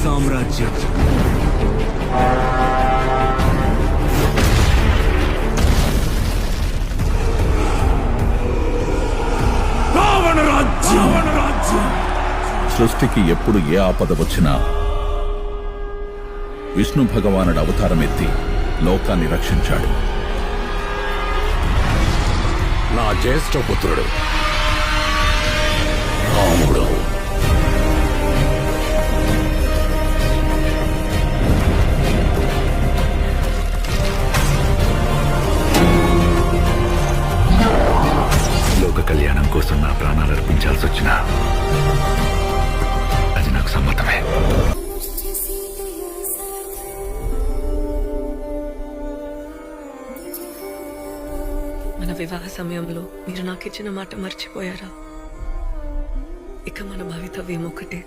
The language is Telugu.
సామ్రాజ్యం. రావణ రాజ్యం. సృష్టికి ఎప్పుడు ఏ ఆపద వచ్చినా విష్ణు భగవానుడు అవతారం ఎత్తి లోకాన్ని రక్షించాడు. నా జ్యేష్ఠపుత్రుడు రాముడు. లోక కళ్యాణం కోసం నా ప్రాణాలు అర్పించాల్సి వచ్చినా అది నాకు సమ్మతమే. మన వివాహ సమయంలో మీరు నాకిచ్చిన మాట మర్చిపోయారా? ఇక మన భవితవ్యం ఒకటే.